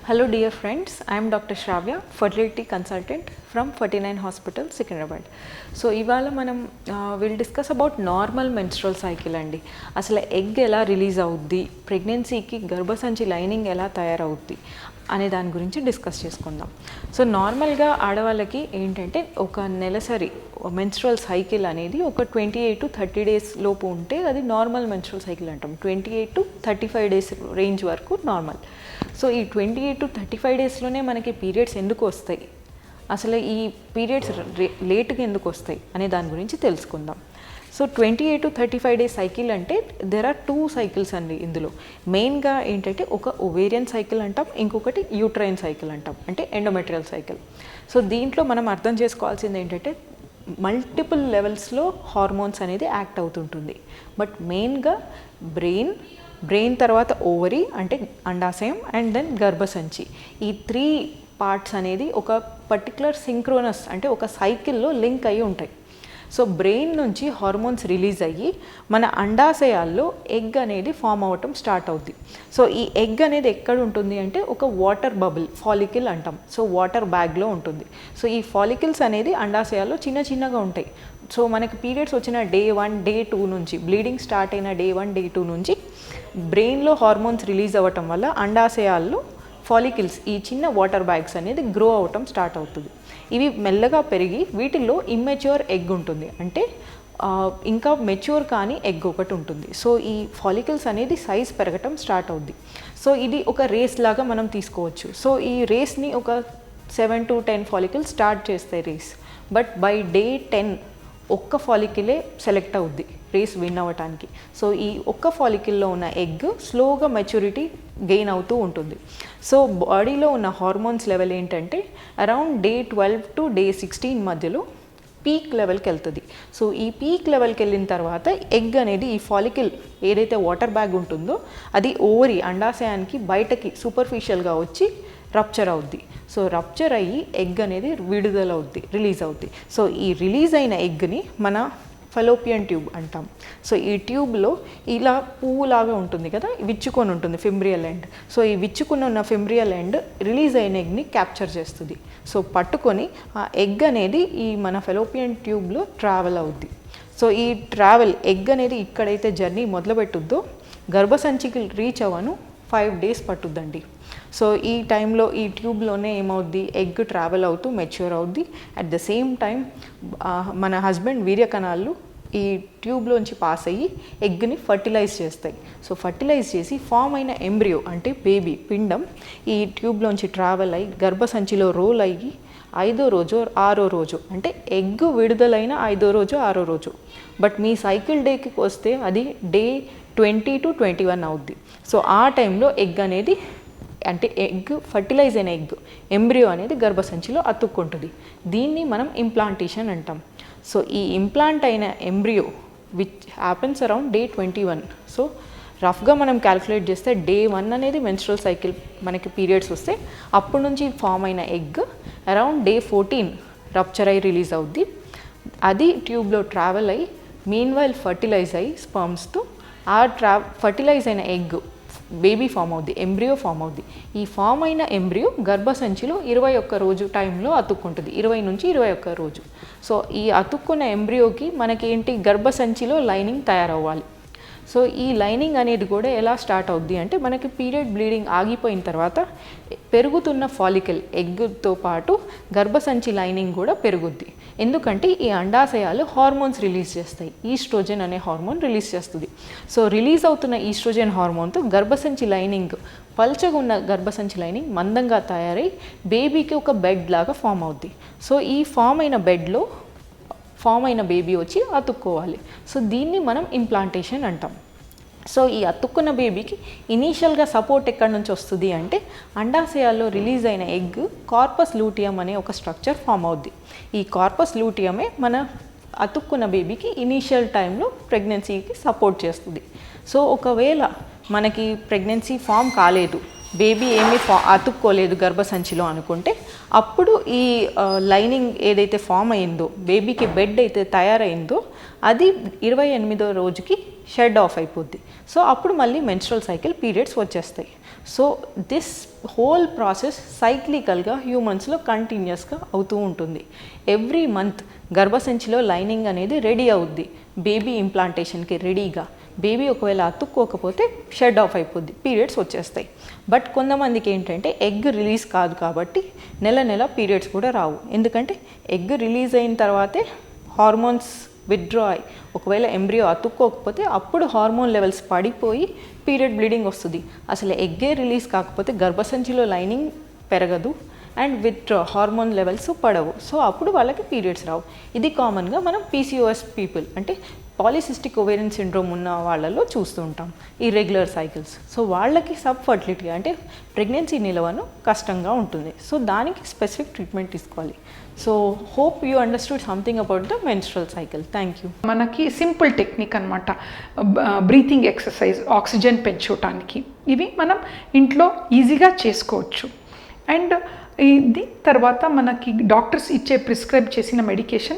Hello dear friends, I am Dr. Shravya, fertility consultant from 49 Hospital, Secunderabad. So ఇవాళ మనం will discuss about normal menstrual cycle అండి. అసలు egg ఎలా release అవుద్ది, ప్రెగ్నెన్సీకి గర్భసంచి లైనింగ్ ఎలా తయారవుద్ది అనే దాని గురించి డిస్కస్ చేసుకుందాం. సో నార్మల్గా ఆడవాళ్ళకి ఏంటంటే ఒక నెలసరి మెన్స్ట్రల్ సైకిల్ అనేది ఒక 28 to 30 డేస్ లోపు ఉంటే అది నార్మల్ మెన్స్ట్రల్ సైకిల్ అంటాం. 28 to 35 డేస్ రేంజ్ వరకు నార్మల్. సో ఈ 28 to 35 డేస్లోనే మనకి పీరియడ్స్ ఎందుకు వస్తాయి, అసలు ఈ పీరియడ్స్ లేట్గా ఎందుకు వస్తాయి అనే దాని గురించి తెలుసుకుందాం. సో 28 to 35 డేస్ సైకిల్ అంటే దెర్ ఆర్ 2 సైకిల్స్ అండి. ఇందులో మెయిన్గా ఏంటంటే ఒక ఓవేరియన్ సైకిల్ అంటాం, ఇంకొకటి యూట్రైన్ సైకిల్ అంటాం, అంటే ఎండోమెట్రియల్ సైకిల్. సో దీంట్లో మనం అర్థం చేసుకోవాల్సింది ఏంటంటే మల్టిపుల్ లెవెల్స్లో హార్మోన్స్ అనేది యాక్ట్ అవుతుంటుంది. బట్ మెయిన్గా బ్రెయిన్ తర్వాత ఓవరీ అంటే అండాశయం అండ్ దెన్ గర్భసంచి, ఈ 3 పార్ట్స్ అనేది ఒక పర్టికులర్ సింక్రోనస్ అంటే ఒక సైకిల్లో లింక్ అయ్యి ఉంటాయి. సో బ్రెయిన్ నుంచి హార్మోన్స్ రిలీజ్ అయ్యి మన అండాశయాల్లో ఎగ్ అనేది ఫామ్ అవ్వటం స్టార్ట్ అవుద్ది. సో ఈ ఎగ్ అనేది ఎక్కడ ఉంటుంది అంటే ఒక వాటర్ బబుల్ ఫాలికిల్ అంటాం. సో వాటర్ బ్యాగ్లో ఉంటుంది. సో ఈ ఫాలికిల్స్ అనేది అండాశయాల్లో చిన్నగా ఉంటాయి. సో మనకి పీరియడ్స్ వచ్చిన డే 1 డే 2 నుంచి, బ్లీడింగ్ స్టార్ట్ అయిన డే 1 డే 2 నుంచి బ్రెయిన్లో హార్మోన్స్ రిలీజ్ అవ్వటం వల్ల అండాశయాల్లో ఫాలికిల్స్, ఈ చిన్న వాటర్ బ్యాగ్స్ అనేది గ్రో అవ్వటం స్టార్ట్ అవుతుంది. ఇవి మెల్లగా పెరిగి వీటిల్లో ఇమ్మెచ్యూర్ ఎగ్ ఉంటుంది, అంటే ఇంకా మెచ్యూర్ కానీ ఎగ్ ఒకటి ఉంటుంది. సో ఈ ఫాలికిల్స్ అనేది సైజ్ పెరగటం స్టార్ట్ అవుద్ది. సో ఇది ఒక రేస్ లాగా మనం తీసుకోవచ్చు. సో ఈ రేస్ని ఒక 7 to 10 ఫాలికిల్స్ స్టార్ట్ చేస్తాయి రేస్. బట్ బై డే 10 ఒక్క ఫాలికిలే సెలెక్ట్ అవుద్ది రేస్ విన్ అవ్వటానికి. సో ఈ ఒక్క ఫాలికిల్లో ఉన్న ఎగ్ స్లోగా మెచ్యూరిటీ గెయిన్ అవుతూ ఉంటుంది. సో బాడీలో ఉన్న హార్మోన్స్ లెవెల్ ఏంటంటే అరౌండ్ డే 12 to డే 16 మధ్యలో పీక్ లెవెల్కి వెళ్తుంది. సో ఈ పీక్ లెవెల్కి వెళ్ళిన తర్వాత ఎగ్ అనేది ఈ ఫాలికిల్ ఏదైతే వాటర్ బ్యాగ్ ఉంటుందో అది ఓవరీ అండాశయానికి బయటకి సూపర్ఫిషియల్గా వచ్చి రప్చర్ అవుద్ది. సో రప్చర్ అయ్యి ఎగ్ అనేది విడుదల అవుద్ది, రిలీజ్ అవుద్ది. సో ఈ రిలీజ్ అయిన ఎగ్ని మన ఫెలోపియన్ ట్యూబ్ అంటాం. సో ఈ ట్యూబ్లో ఇలా పువ్వులాగా ఉంటుంది కదా, విచ్చుకొని ఉంటుంది ఫింబ్రియల్ ఎండ్. సో ఈ విచ్చుకొని ఉన్న ఫింబ్రియల్ ఎండ్ రిలీజ్ అయిన ఎగ్ని క్యాప్చర్ చేస్తుంది. సో పట్టుకొని ఆ ఎగ్ అనేది ఈ మన ఫెలోపియన్ ట్యూబ్లో ట్రావెల్ అవుద్ది. సో ఈ ఎగ్ అనేది ఇక్కడైతే జర్నీ మొదలుపెట్టుద్దో గర్భసంచికి రీచ్ అవ్వను 5 days పట్టుద్దండి. సో ఈ టైంలో ఈ ట్యూబ్లోనే ఏమవుద్ది, ఎగ్ ట్రావెల్ అవుతూ మెచ్యూర్ అవుద్ది. అట్ ద సేమ్ టైం మన హస్బెండ్ వీర్యకణాలు ఈ ట్యూబ్లోంచి పాస్ అయ్యి ఎగ్ని ఫర్టిలైజ్ చేస్తాయి. సో ఫర్టిలైజ్ చేసి ఫామ్ అయిన ఎంబ్రియో అంటే బేబీ పిండం ఈ ట్యూబ్లోంచి ట్రావెల్ అయ్యి గర్భసంచిలో రోల్ అయ్యి 5వ రోజు 6వ రోజు అంటే ఎగ్ విడుదలైన 5వ రోజు 6వ రోజు. బట్ మీ సైకిల్ డేకి వస్తే అది డే 20 to 21 అవుద్ది. సో ఆ టైంలో ఎగ్ అనేది అంటే ఎగ్ ఫర్టిలైజ్ అయిన ఎగ్ ఎంబ్రియో అనేది గర్భసంచిలో అతుక్కుంటుంది. దీన్ని మనం ఇంప్లాంటేషన్ అంటాం. సో ఈ ఇంప్లాంట్ అయిన embryo which happens around day 21. So రఫ్గా మనం క్యాల్కులేట్ చేస్తే డే 1 అనేది మెన్స్ట్రల్ సైకిల్ మనకి పీరియడ్స్ వస్తే అప్పటి నుంచి ఫామ్ అయిన ఎగ్ అరౌండ్ డే 14 రప్చర్ అయ్యి రిలీజ్ అవుద్ది. అది ట్యూబ్లో ట్రావెల్ అయ్యి మీన్వైల్ ఫర్టిలైజ్ అయ్యి స్పర్మ్స్తో ఆ ఫర్టిలైజ్ అయిన ఎగ్ బేబీ ఫామ్ అవుద్ది, ఎంబ్రియో ఫామ్ అవుద్ది. ఈ ఫామ్ అయిన ఎంబ్రియో గర్భసంచిలో 21 రోజు టైంలో అతుక్కుంటుంది, 20 నుంచి 21 రోజు. సో ఈ అతుక్కున్న ఎంబ్రియోకి మనకేంటి, గర్భసంచిలో లైనింగ్ తయారవ్వాలి. సో ఈ లైనింగ్ అనేది కూడా ఎలా స్టార్ట్ అవుద్ది అంటే మనకి పీరియడ్ బ్లీడింగ్ ఆగిపోయిన తర్వాత పెరుగుతున్న ఫాలికల్ ఎగ్తో పాటు గర్భసంచి లైనింగ్ కూడా పెరుగుద్ది. ఎందుకంటే ఈ అండాశయాలు హార్మోన్స్ రిలీజ్ చేస్తాయి, ఈస్ట్రోజన్ అనే హార్మోన్ రిలీజ్ చేస్తుంది. సో రిలీజ్ అవుతున్న ఈస్ట్రోజన్ హార్మోన్తో గర్భసంచి లైనింగ్, పల్చగా ఉన్న గర్భసంచి లైనింగ్ మందంగా తయారై బేబీకి ఒక బెడ్ లాగా ఫామ్ అవుద్ది. సో ఈ ఫామ్ అయిన బేబీ వచ్చి అతుక్కోవాలి. సో దీన్ని మనం ఇంప్లాంటేషన్ అంటాం. సో ఈ అతుక్కున్న బేబీకి ఇనీషియల్గా సపోర్ట్ ఎక్కడి నుంచి వస్తుంది అంటే అండాశయాల్లో రిలీజ్ అయిన ఎగ్ కార్పస్ లూటియం అనే ఒక స్ట్రక్చర్ ఫామ్ అవుద్ది. ఈ కార్పస్ లూటియమే మన అతుక్కున్న బేబీకి ఇనీషియల్ టైంలో ప్రెగ్నెన్సీకి సపోర్ట్ చేస్తుంది. సో ఒకవేళ మనకి ప్రెగ్నెన్సీ ఫామ్ కాలేదు, బేబీ ఏమీ అతుక్కోలేదు గర్భసంచిలో అనుకుంటే అప్పుడు ఈ లైనింగ్ ఏదైతే ఫామ్ అయిందో, బేబీకి బెడ్ అయితే తయారైందో అది 28వ రోజుకి షెడ్ ఆఫ్ అయిపోద్ది. సో అప్పుడు మళ్ళీ మెన్స్ట్రల్ సైకిల్ పీరియడ్స్ వచ్చేస్తాయి. సో దిస్ హోల్ ప్రాసెస్ సైక్లికల్గా హ్యూమన్స్లో కంటిన్యూస్గా అవుతూ ఉంటుంది. ఎవ్రీ మంత్ గర్భసంచిలో లైనింగ్ అనేది రెడీ అవుద్ది బేబీ ఇంప్లాంటేషన్కి రెడీగా. బేబీ ఒకవేళ అతుక్కోకపోతే షెడ్ ఆఫ్ అయిపోద్ది, పీరియడ్స్ వచ్చేస్తాయి. బట్ కొంతమందికి ఏంటంటే ఎగ్ రిలీజ్ కాదు కాబట్టి నెల నెల పీరియడ్స్ కూడా రావు. ఎందుకంటే ఎగ్ రిలీజ్ అయిన తర్వాతే హార్మోన్స్ విత్డ్రా అయ్యి ఒకవేళ ఎంబ్రియో అతుక్కోకపోతే అప్పుడు హార్మోన్ లెవెల్స్ పడిపోయి పీరియడ్ బ్లీడింగ్ వస్తుంది. అసలు ఎగ్గే రిలీజ్ కాకపోతే గర్భసంచిలో లైనింగ్ పెరగదు అండ్ విత్డ్రా హార్మోన్ లెవెల్స్ పడవు. సో అప్పుడు వాళ్ళకి పీరియడ్స్ రావు. ఇది కామన్గా మనం పీసీఓఎస్ పీపుల్ అంటే పాలిసిస్టిక్ ఓవేరియన్ సిండ్రోమ్ ఉన్న వాళ్ళలో చూస్తూ ఉంటాం ఇర్రెగ్యులర్ సైకిల్స్. సో వాళ్ళకి సబ్ ఫర్టిలిటీ అంటే ప్రెగ్నెన్సీ నిలవను కష్టంగా ఉంటుంది. సో దానికి స్పెసిఫిక్ ట్రీట్మెంట్ తీసుకోవాలి. So hope you understood something about the menstrual cycle. Thank you. మనకి సింపుల్ టెక్నిక్ అనమాట, బ్రీతింగ్ ఎక్సర్సైజ్, ఆక్సిజన్ పెంచుకోవటానికి. ఇవి మనం ఇంట్లో ఈజీగా చేసుకోవచ్చు. అండ్ ఇది తర్వాత మనకి డాక్టర్స్ ఇచ్చే ప్రిస్క్రైబ్ చేసిన మెడికేషన్